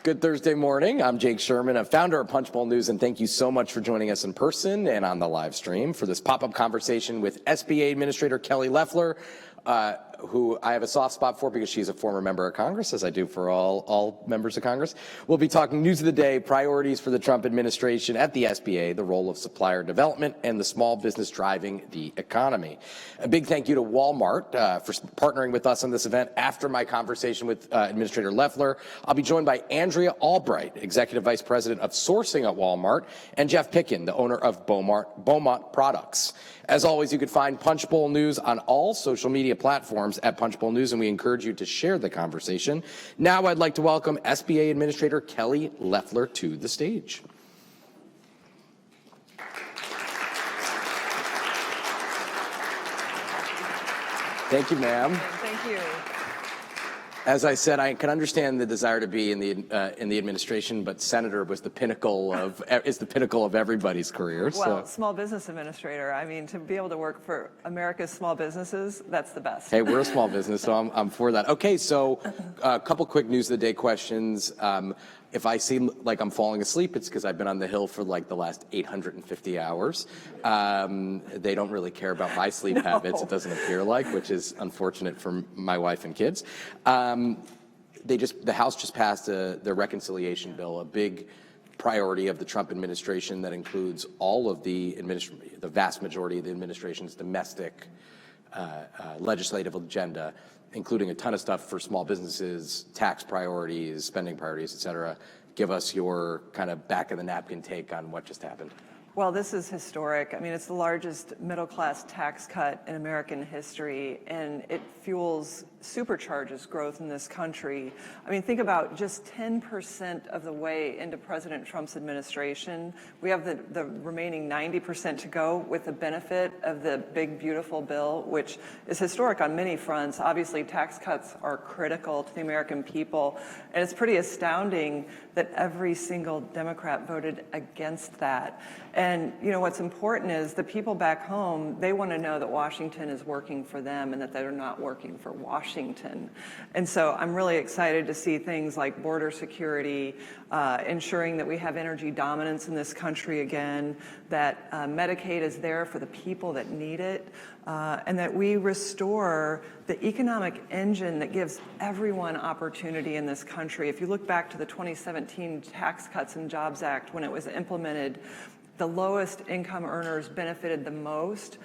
Good Thursday morning. I'm Jake Sherman, a founder of Punchbowl News, and thank you so much for joining us in person and on the live stream for this pop-up conversation with SBA Administrator Kelly Loeffler, who I have a soft spot for because she's a former member of Congress, as I do for all members of Congress. We'll be talking news of the day, priorities for the Trump administration at the SBA, the role of supplier development, and the small business driving the economy. A big thank you to Walmart for partnering with us on this event. After my conversation with Administrator Loeffler, I'll be joined by Andrea Albright, Executive Vice President of Sourcing at Walmart, and Jeff Pickin, the owner of Bumont Products. As always, you can find Punchbowl News on all social media platforms at Punchbowl News, and we encourage you to share the conversation. Now I'd like to welcome SBA Administrator Kelly Loeffler to the stage. Thank you, ma'am. Thank you. As I said, I can understand the desire to be in the administration, but senator was the pinnacle of everybody's career. Well, small business administrator. I mean, to be able to work for America's small businesses, that's the best. Hey, we're a small business, so I'm for that. Okay, so a couple quick news of the day questions. If I seem like I'm falling asleep, it's because I've been on the Hill for like the last 850 hours. They don't really care about my sleep habits, it doesn't appear like, which is unfortunate for my wife and kids. The House just passed the reconciliation bill, a big priority of the Trump administration that includes all of the vast majority of the administration's domestic legislative agenda, including a ton of stuff for small businesses, tax priorities, spending priorities, et cetera. Give us your kind of back of the napkin take on what just happened. Well, this is historic. I mean, it's the largest middle-class tax cut in American history, and it supercharges growth in this country. I mean, think about just 10% of the way into President Trump's administration. We have the remaining 90% to go with the benefit of the big, beautiful bill, which is historic on many fronts. Obviously, tax cuts are critical to the American people, and it's pretty astounding that every single Democrat voted against that. And you know what's important is the people back home, they want to know that Washington is working for them and that they're not working for Washington. And so I'm really excited to see things like border security, ensuring that we have energy dominance in this country again, that Medicaid is there for the people that need it, and that we restore the economic engine that gives everyone opportunity in this country. If you look back to the 2017 Tax Cuts and Jobs Act, when it was implemented, the lowest income earners benefited the most.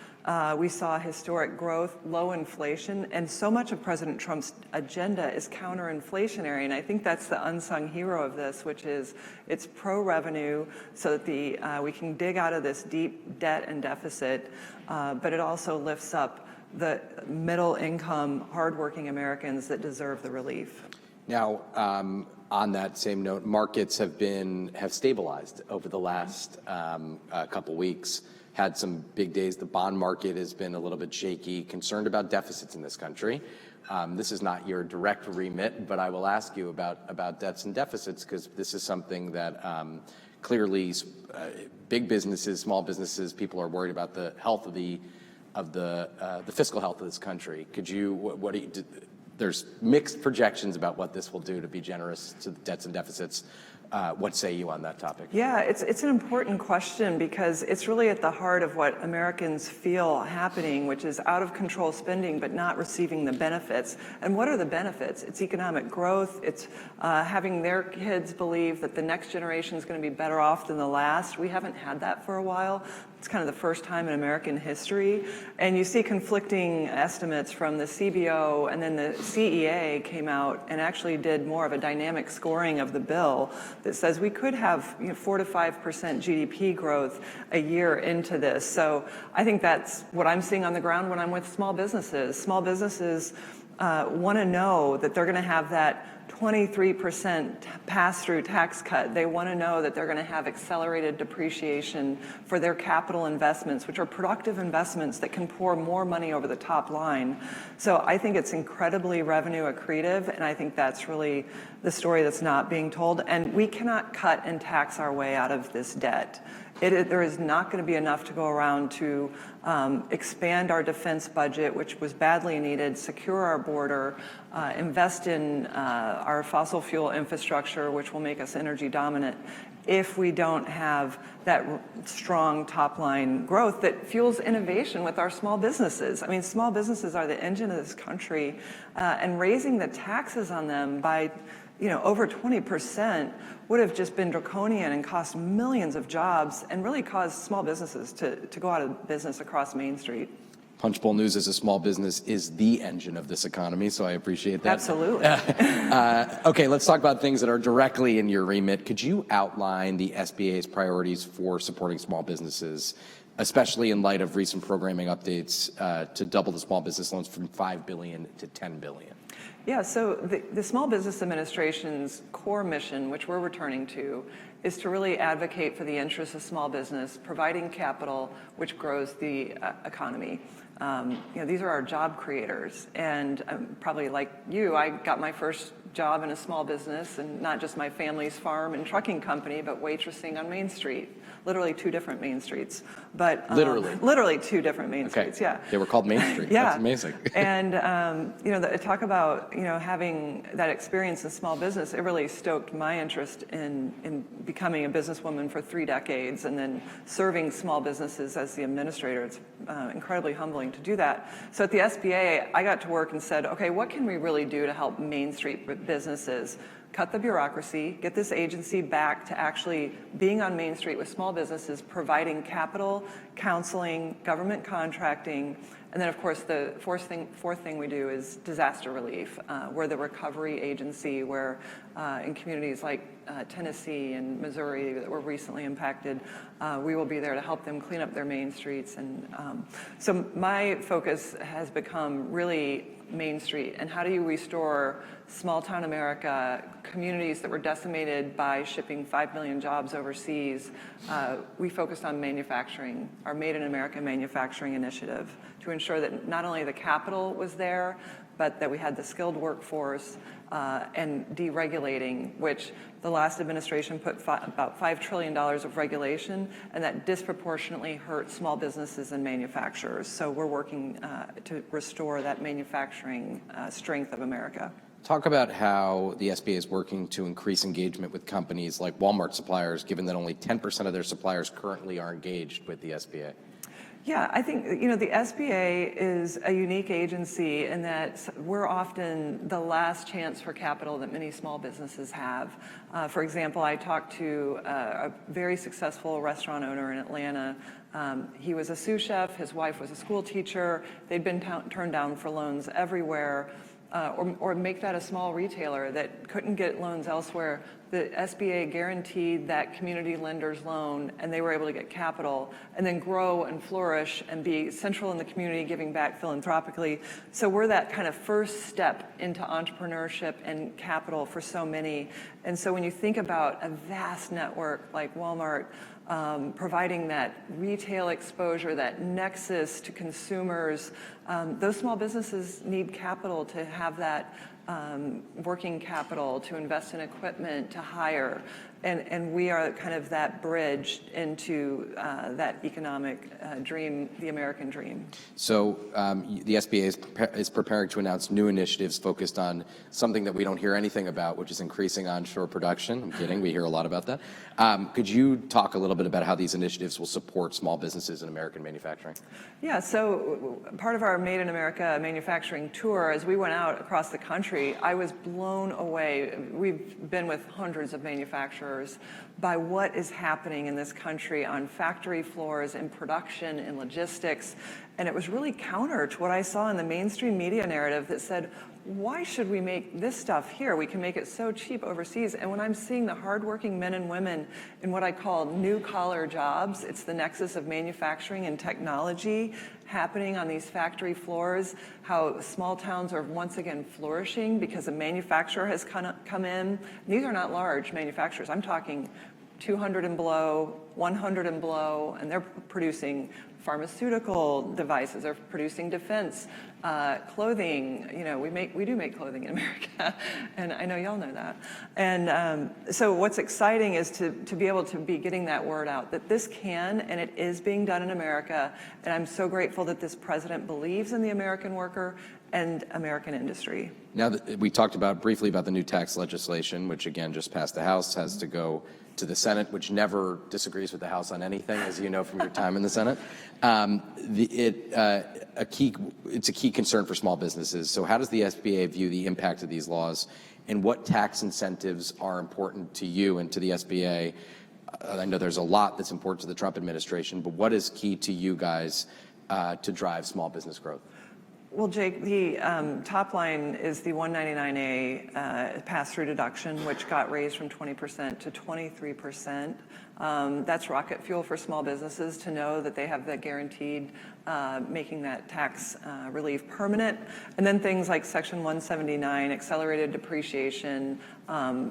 We saw historic growth, low inflation, and so much of President Trump's agenda is counterinflationary. And I think that's the unsung hero of this, which is it's pro-revenue so that we can dig out of this deep debt and deficit, but it also lifts up the middle-income, hardworking Americans that deserve the relief. Now, on that same note, markets have stabilized over the last couple weeks. Had some big days. The bond market has been a little bit shaky, concerned about deficits in this country. This is not your direct remit, but I will ask you about debts and deficits because this is something that clearly big businesses, small businesses, people are worried about the health of the fiscal health of this country. Could you There's mixed projections about what this will do to be generous to the debts and deficits. What say you on that topic? Yeah, it's an important question because it's really at the heart of what Americans feel happening, which is out of control spending but not receiving the benefits. And what are the benefits? It's economic growth. It's having their kids believe that the next generation is going to be better off than the last. We haven't had that for a while. It's kind of the first time in American history. And you see conflicting estimates from the CBO, and then the CEA came out and actually did more of a dynamic scoring of the bill that says we could have 4 to 5% GDP growth a year into this. So I think that's what I'm seeing on the ground when I'm with small businesses. Small businesses want to know that they're going to have that 23% pass-through tax cut. They want to know that they're going to have accelerated depreciation for their capital investments, which are productive investments that can pour more money over the top line. So I think it's incredibly revenue accretive, and I think that's really the story that's not being told. And we cannot cut and tax our way out of this debt. There is not going to be enough to go around to expand our defense budget, which was badly needed, secure our border, invest in our fossil fuel infrastructure, which will make us energy dominant, if we don't have that strong top line growth that fuels innovation with our small businesses. I mean, small businesses are the engine of this country, and raising the taxes on them by over 20% would have just been draconian and cost millions of jobs and really caused small businesses to go out of business across Main Street. Punchbowl News as a small business is the engine of this economy, so I appreciate that. Absolutely. Okay, let's talk about things that are directly in your remit. Could you outline the SBA's priorities for supporting small businesses, especially in light of recent programming updates to double the small business loans from $5 billion to $10 billion? Yeah, so the Small Business Administration's core mission, which we're returning to, is to really advocate for the interests of small business, providing capital which grows the economy. These are our job creators, and probably like you, I got my first job in a small business, and not just my family's farm and trucking company, but waitressing on Main Street. Literally 2 different Main Streets, but literally 2 different Main Streets. Yeah, they were called Main Street. Yeah, that's amazing. And talk about having that experience in small business. It really stoked my interest in becoming a businesswoman for 3 decades, and then serving small businesses as the administrator. It's incredibly humbling to do that. So at the SBA, I got to work and said, okay, what can we really do to help Main Street businesses? Cut the bureaucracy, get this agency back to actually being on Main Street with small businesses, providing capital, counseling, government contracting, and then of course the fourth thing we do is disaster relief. We're the recovery agency where in communities like Tennessee and Missouri that were recently impacted, we will be there to help them clean up their main streets. And so my focus has become really Main Street, and how do you restore small town America, communities that were decimated by shipping 5 million jobs overseas. We focused on manufacturing, our Made in America manufacturing initiative, to ensure that not only the capital was there, but that we had the skilled workforce, and deregulating, which the last administration put about $5 trillion of regulation, and that disproportionately hurt small businesses and manufacturers. So we're working to restore that manufacturing strength of America. Talk about how the SBA is working to increase engagement with companies like Walmart suppliers, given that only 10% of their suppliers currently are engaged with the SBA. Yeah, I think, the SBA is a unique agency in that we're often the last chance for capital that many small businesses have. For example, I talked to a very successful restaurant owner in Atlanta. He was a sous chef, his wife was a school teacher. They'd been turned down for loans everywhere. Or make that a small retailer that couldn't get loans elsewhere. The SBA guaranteed that community lender's loan, and they were able to get capital and then grow and flourish and be central in the community, giving back philanthropically. So we're that kind of first step into entrepreneurship and capital for so many. And so when you think about a vast network like Walmart, providing that retail exposure, that nexus to consumers, those small businesses need capital to have that working capital, to invest in equipment, to hire. And we are kind of that bridge into that economic dream, the American dream. So the SBA is preparing to announce new initiatives focused on something that we don't hear anything about, which is increasing onshore production. I'm kidding, we hear a lot about that. Could you talk a little bit about how these initiatives will support small businesses and American manufacturing? Yeah, so part of our Made in America manufacturing tour, as we went out across the country, I was blown away. We've been with hundreds of manufacturers by what is happening in this country on factory floors, in production, in logistics. And it was really counter to what I saw in the mainstream media narrative that said, why should we make this stuff here? We can make it so cheap overseas. And when I'm seeing the hardworking men and women in what I call new collar jobs, it's the nexus of manufacturing and technology happening on these factory floors, how small towns are once again flourishing because a manufacturer has come in. These are not large manufacturers. I'm talking 200 and below, 100 and below, and they're producing pharmaceutical devices, they're producing defense, clothing. We do make clothing in America, and I know y'all know that. And so what's exciting is to be able to be getting that word out, that this can, and it is being done in America, and I'm so grateful that this president believes in the American worker and American industry. Now that we talked briefly about the new tax legislation, which again just passed the House, has to go to the Senate, which never disagrees with the House on anything, as you know from your time in the Senate. It's a key concern for small businesses. So how does the SBA view the impact of these laws, and what tax incentives are important to you and to the SBA? I know there's a lot that's important to the Trump administration, but what is key to you guys to drive small business growth? Well, Jake, the top line is the 199A pass-through deduction, which got raised from 20% to 23%. That's rocket fuel for small businesses to know that they have that guaranteed, making that tax relief permanent. And then things like Section 179, accelerated depreciation,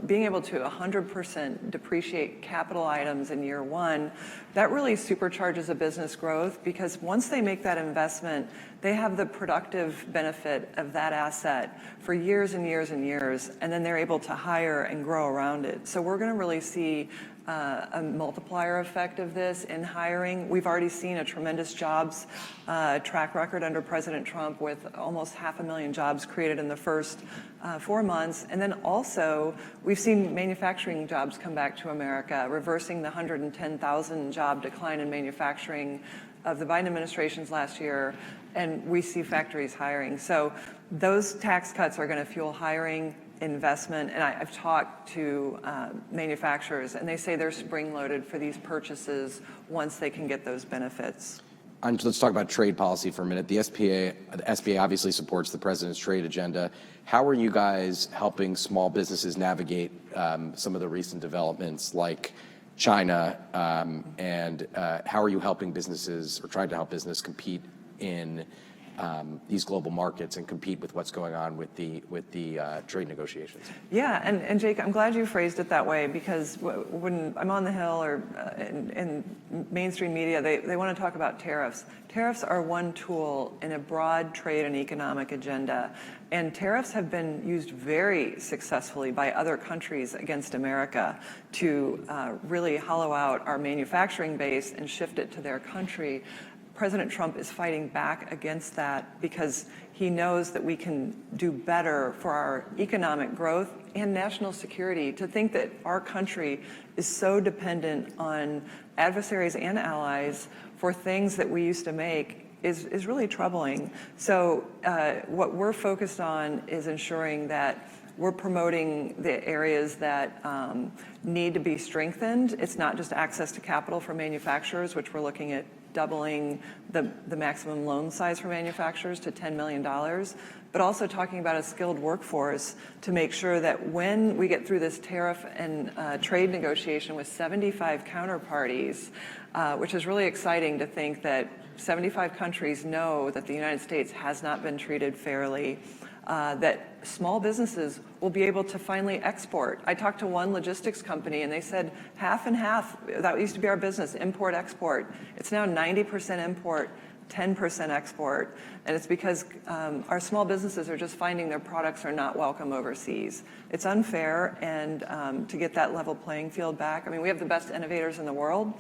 being able to 100% depreciate capital items in year one, that really supercharges a business growth, because once they make that investment, they have the productive benefit of that asset for years and years and years, and then they're able to hire and grow around it. So we're going to really see a multiplier effect of this in hiring. We've already seen a tremendous jobs track record under President Trump, with almost 500,000 jobs created in the first 4 months. And then also, we've seen manufacturing jobs come back to America, reversing the 110,000 job decline in manufacturing of the Biden administration's last year, and we see factories hiring. So those tax cuts are going to fuel hiring, investment, and I've talked to manufacturers, and they say they're spring-loaded for these purchases once they can get those benefits. Let's talk about trade policy for a minute. The SBA obviously supports the president's trade agenda. How are you guys helping small businesses navigate some of the recent developments like China, and how are you helping businesses, or trying to help business compete in these global markets and compete with what's going on with the trade negotiations? Yeah, and Jake, I'm glad you phrased it that way, because when I'm on the Hill or in mainstream media, they want to talk about tariffs. Tariffs are one tool in a broad trade and economic agenda, and tariffs have been used very successfully by other countries against America to really hollow out our manufacturing base and shift it to their country. President Trump is fighting back against that, because he knows that we can do better for our economic growth and national security. To think that our country is so dependent on adversaries and allies for things that we used to make is really troubling. So what we're focused on is ensuring that we're promoting the areas that need to be strengthened. It's not just access to capital for manufacturers, which we're looking at doubling the maximum loan size for manufacturers to $10 million, but also talking about a skilled workforce to make sure that when we get through this tariff and trade negotiation with 75 counterparties, which is really exciting to think that 75 countries know that the United States has not been treated fairly, that small businesses will be able to finally export. I talked to one logistics company, and they said half and half. That used to be our business, import, export. It's now 90% import, 10% export, and it's because our small businesses are just finding their products are not welcome overseas. It's unfair, and to get that level playing field back, I mean, we have the best innovators in the world,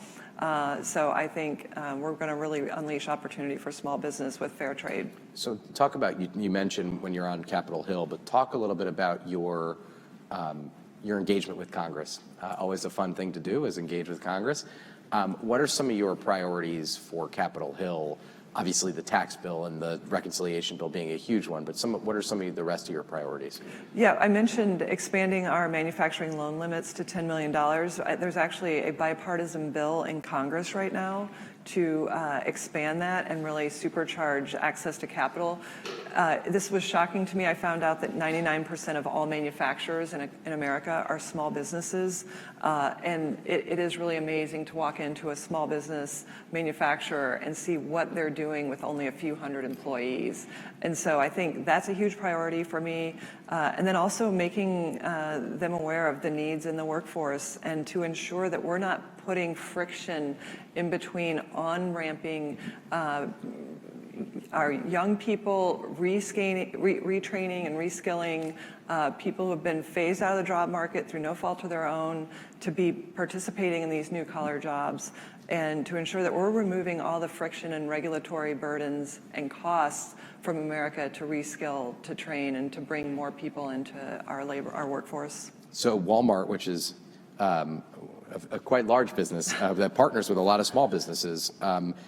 so I think we're going to really unleash opportunity for small business with fair trade. So talk about, you mentioned when you're on Capitol Hill, but talk a little bit about your engagement with Congress. Always a fun thing to do is engage with Congress. What are some of your priorities for Capitol Hill? Obviously, the tax bill and the reconciliation bill being a huge one, but what are some of the rest of your priorities? Yeah, I mentioned expanding our manufacturing loan limits to $10 million. There's actually a bipartisan bill in Congress right now to expand that and really supercharge access to capital. This was shocking to me. I found out that 99% of all manufacturers in America are small businesses, and it is really amazing to walk into a small business manufacturer and see what they're doing with only a few hundred employees. And so I think that's a huge priority for me, and then also making them aware of the needs in the workforce, and to ensure that we're not putting friction in between on-ramping our young people, retraining and reskilling people who have been phased out of the job market through no fault of their own, to be participating in these new collar jobs. and to ensure that we're removing all the friction and regulatory burdens and costs from America to reskill, to train, and to bring more people into our workforce. So Walmart, which is a quite large business that partners with a lot of small businesses,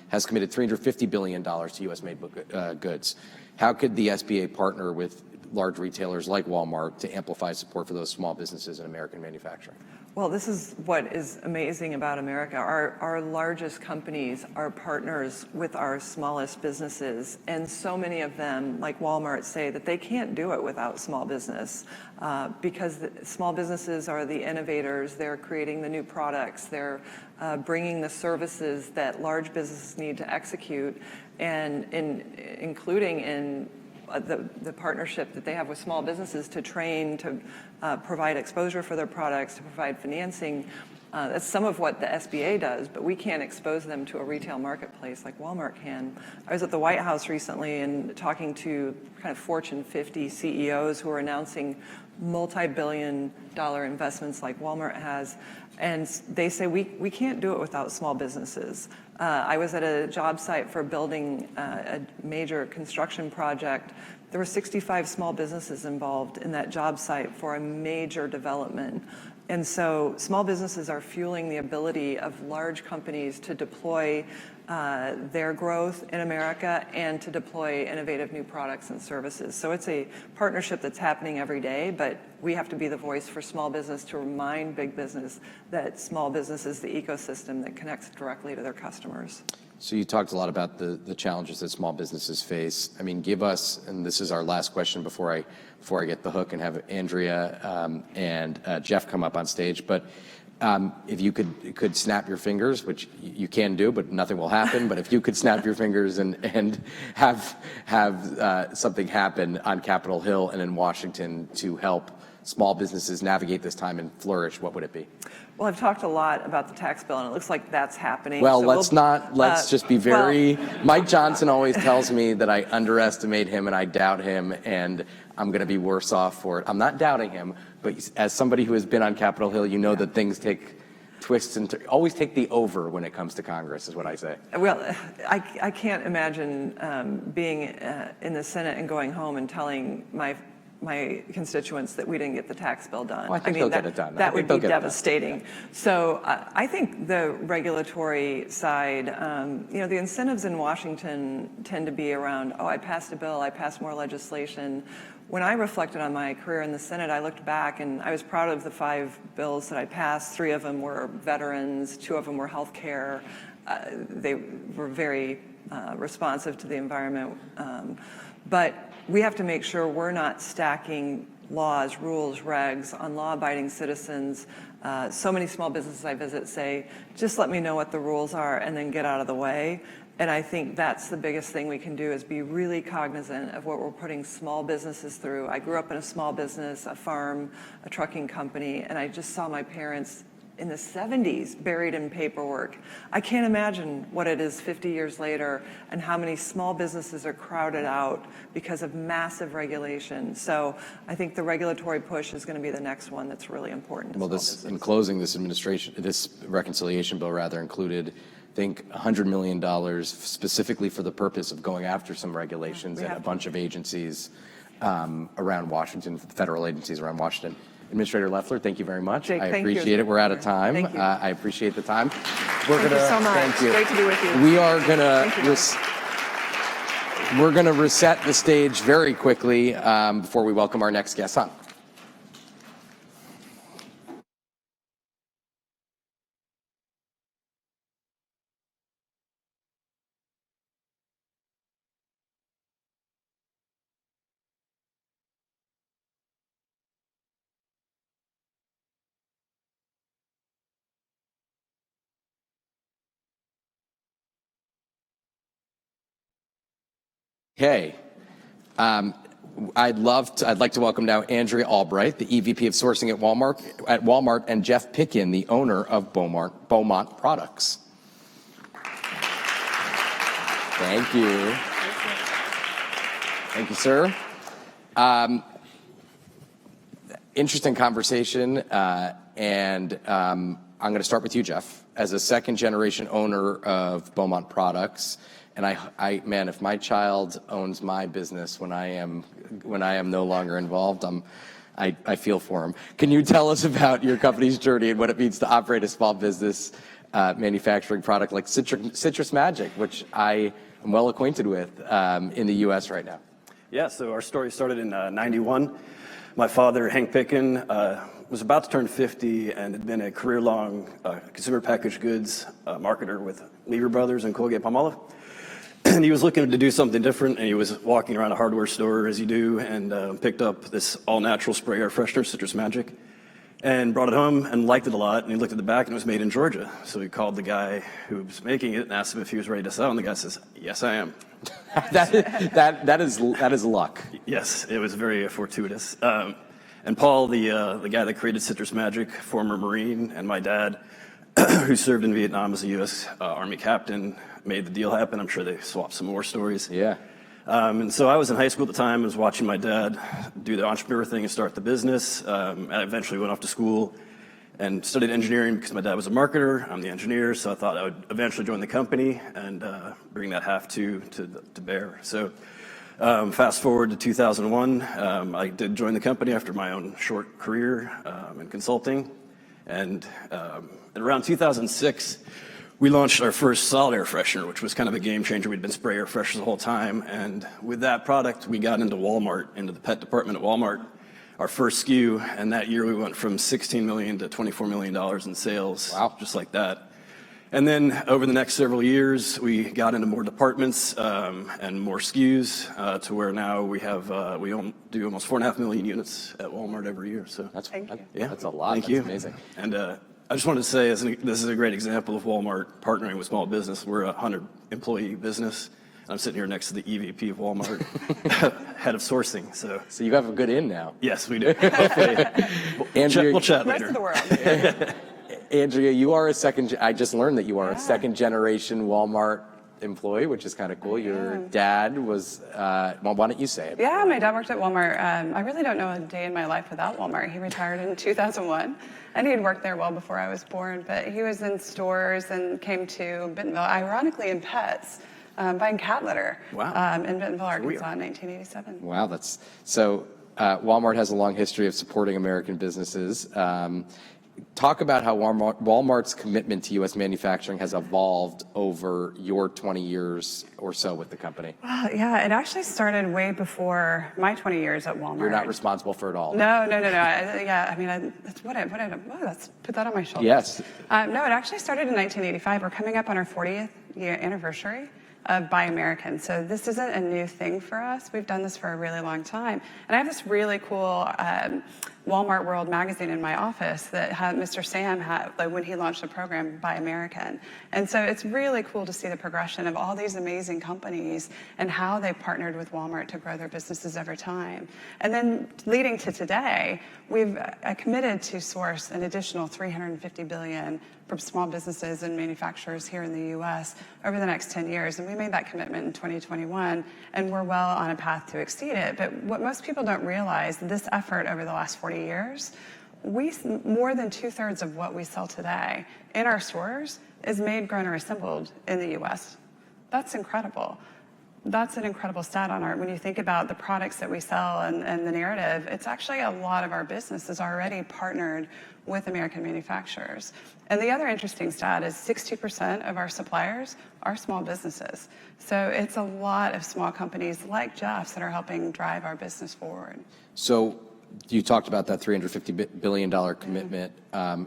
has committed $350 billion to U.S.-made goods. How could the SBA partner with large retailers like Walmart to amplify support for those small businesses and American manufacturing? Well, this is what is amazing about America. Our largest companies are partners with our smallest businesses, and so many of them, like Walmart, say that they can't do it without small business because small businesses are the innovators. They're creating the new products. They're bringing the services that large businesses need to execute, and including in the partnership that they have with small businesses to train, to provide exposure for their products, to provide financing. That's some of what the SBA does, but we can't expose them to a retail marketplace like Walmart can. I was at the White House recently and talking to kind of Fortune 50 CEOs who are announcing multi-billion-dollar investments like Walmart has, and they say we can't do it without small businesses. I was at a job site for building a major construction project. There were 65 small businesses involved in that job site for a major development. And so small businesses are fueling the ability of large companies to deploy their growth in America and to deploy innovative new products and services. So it's a partnership that's happening every day, but we have to be the voice for small business to remind big business that small business is the ecosystem that connects directly to their customers. So you talked a lot about the challenges that small businesses face. I mean, give us, and this is our last question before I get the hook and have Andrea and Jeff come up on stage, but if you could snap your fingers, which you can do, but nothing will happen. But if you could snap your fingers and have something happen on Capitol Hill and in Washington to help small businesses navigate this time and flourish, what would it be? Well, I've talked a lot about the tax bill, and it looks like that's happening. Well, so let's just be very, Mike Johnson always tells me that I underestimate him and I doubt him, and I'm going to be worse off for it. I'm not doubting him, but as somebody who has been on Capitol Hill, you know that things take twists and always take the over when it comes to Congress, is what I say. Well, I can't imagine being in the Senate and going home and telling my constituents that we didn't get the tax bill done. Well, I think they'll get it done. That would be devastating. So I think the regulatory side, the incentives in Washington tend to be around, I passed a bill, I passed more legislation. When I reflected on my career in the Senate, I looked back and I was proud of the 5 bills that I passed. 3 of them were veterans, 2 of them were health care. They were very responsive to the environment. But we have to make sure we're not stacking laws, rules, regs on law-abiding citizens. So many small businesses I visit say, just let me know what the rules are and then get out of the way. And I think that's the biggest thing we can do is be really cognizant of what we're putting small businesses through. I grew up in a small business, a farm, a trucking company, and I just saw my parents in the 70s buried in paperwork. I can't imagine what it is 50 years later and how many small businesses are crowded out because of massive regulation. So I think the regulatory push is going to be the next one that's really important to well, in closing, this reconciliation bill rather included, I think, $100 million specifically for the purpose of going after some regulations at a bunch of agencies around Washington, federal agencies around Washington. Administrator Loeffler, thank you very much. Jake, I appreciate it. We're out of time. Thank you. I appreciate the time. Thank you so much. Thank you. Great to be with you. We are going to reset the stage very quickly before we welcome our next guest on. Okay. I'd like to welcome now Andrea Albright, the EVP of Sourcing at Walmart, and Jeff Pickin, the owner of Bumont Products. Thank you. Thank you, sir. Interesting conversation, and I'm going to start with you, Jeff. As a second-generation owner of Bumont Products, and man, if my child owns my business when I am no longer involved, I feel for him. Can you tell us about your company's journey and what it means to operate a small business manufacturing product like Citrus Magic, which I am well acquainted with in the U.S. right now? Yeah, so our story started in '91. My father, Hank Picken, was about to turn 50 and had been a career-long consumer packaged goods marketer with Lever Brothers and Colgate-Palmolive. And he was looking to do something different, and he was walking around a hardware store, as you do, and picked up this all-natural spray air freshener, Citrus Magic, and brought it home and liked it a lot. And he looked at the back, and it was made in Georgia. So he called the guy who was making it and asked him if he was ready to sell, and the guy says, "Yes, I am." that is luck. Yes, it was very fortuitous. And Paul, the guy that created Citrus Magic, former Marine, and my dad, who served in Vietnam as a U.S. Army captain, made the deal happen. I'm sure they swapped some more stories. Yeah. And so I was in high school at the time. I was watching my dad do the entrepreneur thing and start the business. I eventually went off to school and studied engineering because my dad was a marketer. I'm the engineer, so I thought I would eventually join the company and bring that half to bear. So fast forward to 2001, I did join the company after my own short career in consulting. And at around 2006, we launched our first solid air freshener, which was kind of a game changer. We'd been spray air fresheners the whole time. And with that product, we got into Walmart, into the pet department at Walmart, our first SKU. And that year we went from $16 million to $24 million in sales. Wow. Just like that. And then over the next several years, we got into more departments and more SKUs to where now we have we do almost 4.5 million units at Walmart every year. So that's yeah, that's a lot. Thank that's you. Amazing. And I just wanted to say, this is a great example of Walmart partnering with small business. We're a 100-employee business. And I'm sitting here next to the EVP of Walmart, head of sourcing. So you have a good in now. Yes, we do. Hopefully, we'll chat later. Rest of the world. Andrea, you are I just learned that you are a second-generation Walmart employee, which is kind of cool. Your dad was, well, why don't you say it? Yeah, my dad worked at Walmart. I really don't know a day in my life without Walmart. He retired in 2001, and he had worked there well before I was born, but he was in stores and came to Bentonville, ironically in pets, buying cat litter in Bentonville, Arkansas in 1987. Wow, so Walmart has a long history of supporting American businesses. Talk about how Walmart's commitment to U.S. manufacturing has evolved over your 20 years or so with the company. Well, yeah, it actually started way before my 20 years at Walmart. You're not responsible for it all. No. That's let's put that on my shoulders. Yes. No, it actually started in 1985. We're coming up on our 40th year anniversary of Buy American. So this isn't a new thing for us. We've done this for a really long time. And I have this really cool Walmart World magazine in my office that Mr. Sam had when he launched the program Buy American. And so it's really cool to see the progression of all these amazing companies and how they've partnered with Walmart to grow their businesses over time. And then leading to today, we've committed to source an additional $350 billion from small businesses and manufacturers here in the U.S. over the next 10 years. And we made that commitment in 2021, and we're well on a path to exceed it. But what most people don't realize, this effort over the last 40 years, more than 2/3 of what we sell today in our stores is made, grown, or assembled in the U.S. That's incredible. That's an incredible stat when you think about the products that we sell and the narrative. It's actually a lot of our business is already partnered with American manufacturers. And the other interesting stat is 60% of our suppliers are small businesses. So it's a lot of small companies like Jeff's that are helping drive our business forward. So you talked about that $350 billion commitment,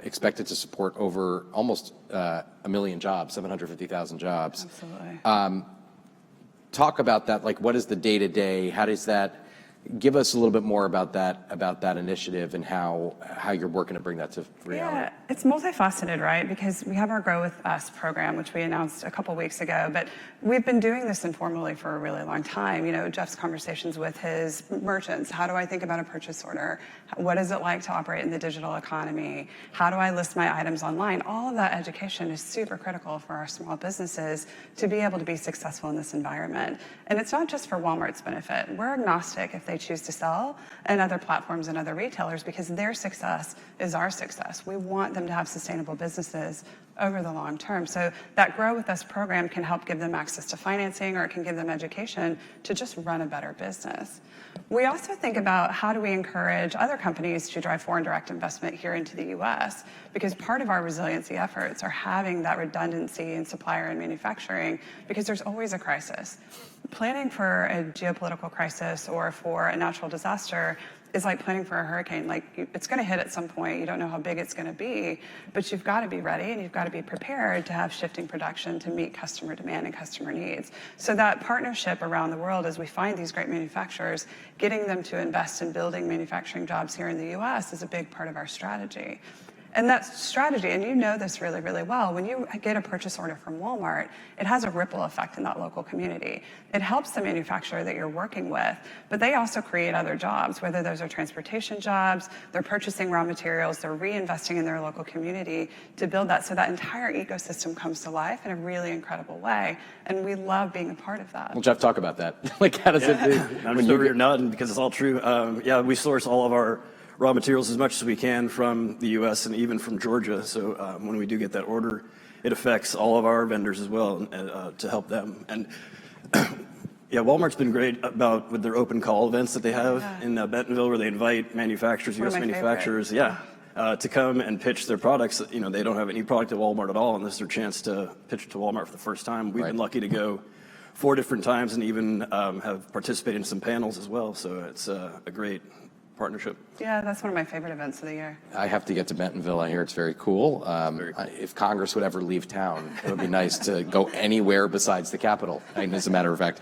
expected to support over almost 1 million jobs, 750,000 jobs. Absolutely. Talk about that, like what is the day-to-day, how does that, give us a little bit more about that initiative and how you're working to bring that to reality. Yeah, it's multifaceted, right? Because we have our Grow With Us program, which we announced a couple weeks ago, but we've been doing this informally for a really long time. You know, Jeff's conversations with his merchants. How do I think about a purchase order? What is it like to operate in the digital economy? How do I list my items online? All of that education is super critical for our small businesses to be able to be successful in this environment. And it's not just for Walmart's benefit. We're agnostic if they choose to sell and other platforms and other retailers, because their success is our success. We want them to have sustainable businesses over the long term. So that Grow With Us program can help give them access to financing, or it can give them education to just run a better business. We also think about how do we encourage other companies to drive foreign direct investment here into the US, because part of our resiliency efforts are having that redundancy in supplier and manufacturing, because there's always a crisis. Planning for a geopolitical crisis or for a natural disaster is like planning for a hurricane. Like, it's going to hit at some point. You don't know how big it's going to be, but you've got to be ready and you've got to be prepared to have shifting production to meet customer demand and customer needs. So that partnership around the world, as we find these great manufacturers, getting them to invest in building manufacturing jobs here in the US is a big part of our strategy. And that strategy, and you know this really, really well, when you get a purchase order from Walmart, it has a ripple effect in that local community. It helps the manufacturer that you're working with, but they also create other jobs, whether those are transportation jobs, they're purchasing raw materials, they're reinvesting in their local community to build that. So that entire ecosystem comes to life in a really incredible way. And we love being a part of that. Well, Jeff, talk about that. Like, how does it do? I'm just over here nodding because it's all true. Yeah, we source all of our raw materials as much as we can from the U.S. and even from Georgia. So when we do get that order, it affects all of our vendors as well to help them. And yeah, Walmart's been great with their open call events that they have in Bentonville, where they invite manufacturers, U.S. manufacturers, to come and pitch their products. You know, they don't have any product at Walmart at all, and this is their chance to pitch it to Walmart for the first time. We've been lucky to go 4 different times and even have participated in some panels as well. So it's a great partnership. Yeah, that's one of my favorite events of the year. I have to get to Bentonville. I hear it's very cool. If Congress would ever leave town, it would be nice to go anywhere besides the Capitol, as a matter of fact.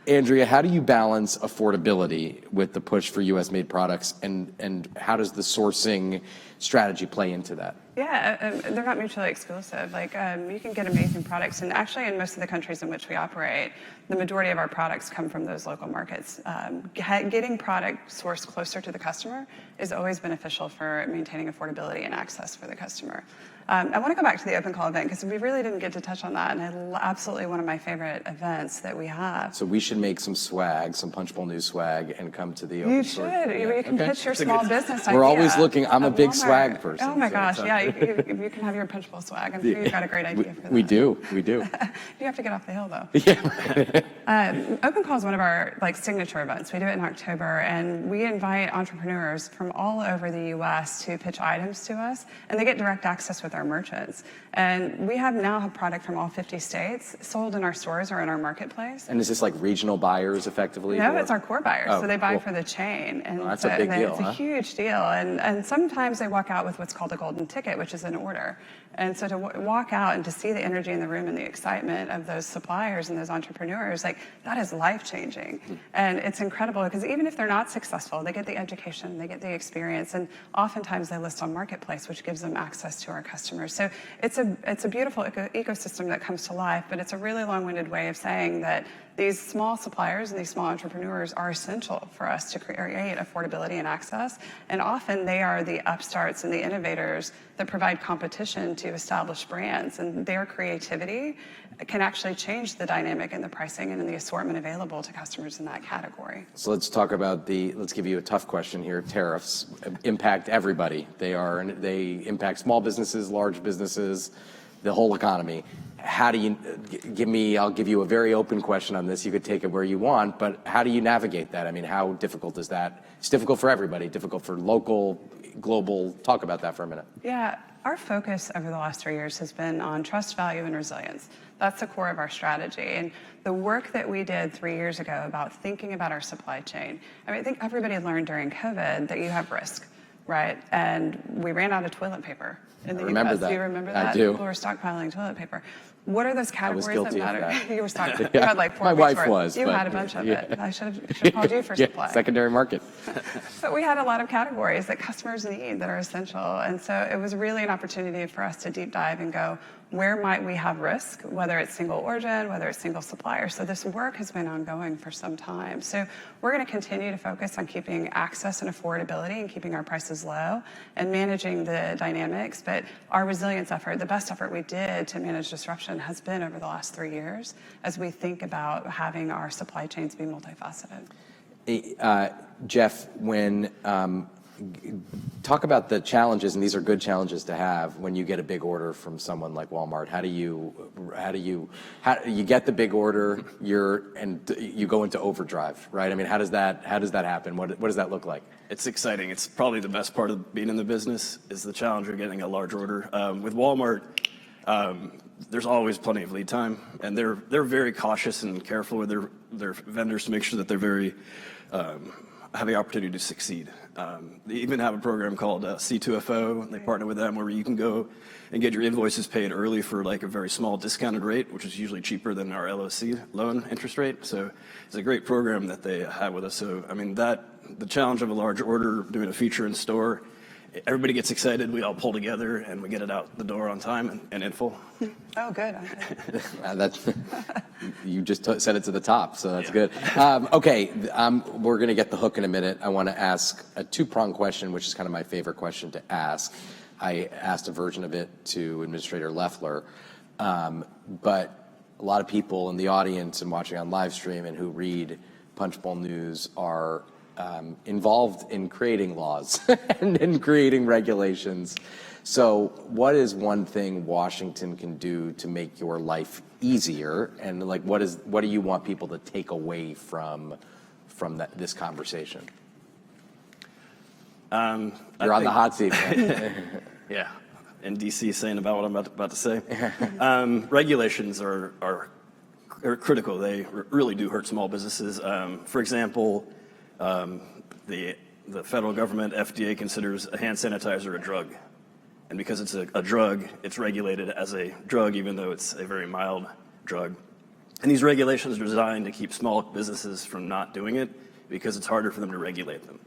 Andrea, how do you balance affordability with the push for U.S.-made products, and how does the sourcing strategy play into that? Yeah, they're not mutually exclusive. Like, you can get amazing products, and actually in most of the countries in which we operate, the majority of our products come from those local markets. Getting product sourced closer to the customer is always beneficial for maintaining affordability and access for the customer. I want to go back to the open call event, because we really didn't get to touch on that, and absolutely one of my favorite events that we have. So we should make some swag, some Punch Bowl News swag, and come to the open You should. You can pitch your small business idea. We're always looking. I'm a big Walmart. swag person. Oh my gosh, yeah, you can have your Punch Bowl swag. I'm sure you've got a great idea for that. We do. You have to get off the hill, though. Yeah. Open Call is one of our signature events. We do it in October, and we invite entrepreneurs from all over the U.S. to pitch items to us, and they get direct access with our merchants. And we now have product from all 50 states sold in our stores or in our marketplace. And is this like regional buyers, effectively? No, it's our core buyers. Oh, so they buy cool. for the chain. And that's a big deal. It's a huge deal. And sometimes they walk out with what's called a golden ticket, which is an order. And so to walk out and to see the energy in the room and the excitement of those suppliers and those entrepreneurs, like, that is life-changing. And it's incredible, because even if they're not successful, they get the education, they get the experience, and oftentimes they list on Marketplace, which gives them access to our customers. So it's a beautiful ecosystem that comes to life, but it's a really long-winded way of saying that these small suppliers and these small entrepreneurs are essential for us to create affordability and access. And often they are the upstarts and the innovators that provide competition to established brands. And their creativity can actually change the dynamic and the pricing and in the assortment available to customers in that category. So let's talk about let's give you a tough question here. Tariffs impact everybody. They impact small businesses, large businesses, the whole economy. How do you I'll give you a very open question on this. You could take it where you want, but how do you navigate that? I mean, how difficult is that? It's difficult for everybody, difficult for local, global. Talk about that for a minute. Yeah, our focus over the last 3 years has been on trust, value, and resilience. That's the core of our strategy. And the work that we did 3 years ago about thinking about our supply chain, I think everybody learned during COVID that you have risk, right? And we ran out of toilet paper in the US. That. Do you remember that? I do. People were stockpiling toilet paper. What are those categories that matter? That. You were stockpiling. You had like 4 My weeks wife worth. was. You had a bunch of it. I should have called you for supply. Secondary market. But we had a lot of categories that customers need that are essential. And so it was really an opportunity for us to deep dive and go, where might we have risk, whether it's single origin, whether it's single supplier. So this work has been ongoing for some time. So we're going to continue to focus on keeping access and affordability and keeping our prices low and managing the dynamics. But our resilience effort, the best effort we did to manage disruption, has been over the last 3 years as we think about having our supply chains be multifaceted. Jeff, when talk about the challenges, and these are good challenges to have when you get a big order from someone like Walmart. How do you get the big order? You go into overdrive, right? I mean, how does that happen? What does that look like? It's exciting. It's probably the best part of being in the business is the challenge of getting a large order. With Walmart, there's always plenty of lead time, and they're very cautious and careful with their vendors to make sure that they're very have the opportunity to succeed. They even have a program called C2FO, and they partner with them where you can go and get your invoices paid early for like a very small discounted rate, which is usually cheaper than our LOC loan interest rate. So it's a great program that they have with us. So I mean, the challenge of a large order, doing a feature in store, everybody gets excited, we all pull together, and we get it out the door on time and in full. Oh, good. You just said it to the top, so that's good. Okay, we're going to get the hook in a minute. I want to ask a two-pronged question, which is kind of my favorite question to ask. I asked a version of it to Administrator Loeffler, but a lot of people in the audience and watching on live stream and who read Punchbowl News are involved in creating laws and in creating regulations. So what is one thing Washington can do to make your life easier? And like, what do you want people to take away from this conversation? You're on the hot seat. Yeah, in DC saying about what I'm about to say. Regulations are critical. They really do hurt small businesses. For example, the federal government, FDA, considers a hand sanitizer a drug. And because it's a drug, it's regulated as a drug, even though it's a very mild drug. And these regulations are designed to keep small businesses from not doing it because it's harder for them to regulate them.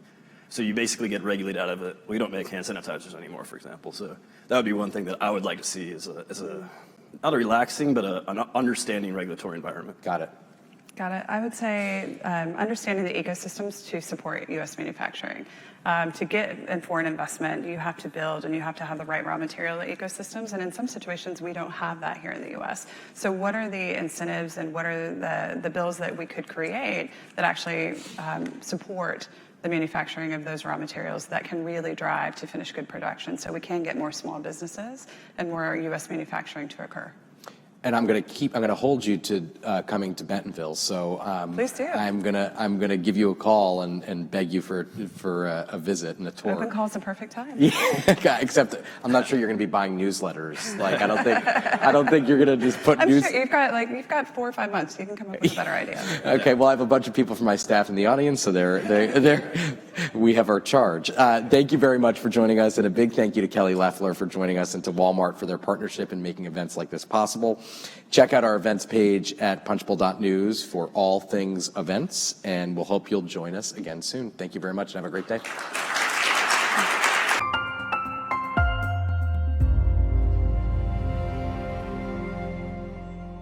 So you basically get regulated out of it. We don't make hand sanitizers anymore, for example. So that would be one thing that I would like to see is not a relaxing, but an understanding regulatory environment. Got it. Got it. I would say understanding the ecosystems to support U.S. manufacturing. To get foreign investment, you have to build and you have to have the right raw material ecosystems. And in some situations, we don't have that here in the U.S. So what are the incentives and what are the bills that we could create that actually support the manufacturing of those raw materials that can really drive to finished good production so we can get more small businesses and more U.S. manufacturing to occur? And I'm going to hold you to coming to Bentonville. So please do. I'm gonna give you a call and beg you for a visit and a tour. Open call's the perfect time. Yeah, except I'm not sure you're going to be buying newsletters. Like I don't think you're going to just put I'm sure you've got 4 or 5 months. You can come up with a better idea. Okay, well I have a bunch of people from my staff in the audience, so we have our charge. Thank you very much for joining us, and a big thank you to Kelly Loeffler for joining us and to Walmart for their partnership in making events like this possible. Check out our events page at punchbowl.news for all things events, and we'll hope you'll join us again soon. Thank you very much and have a great day.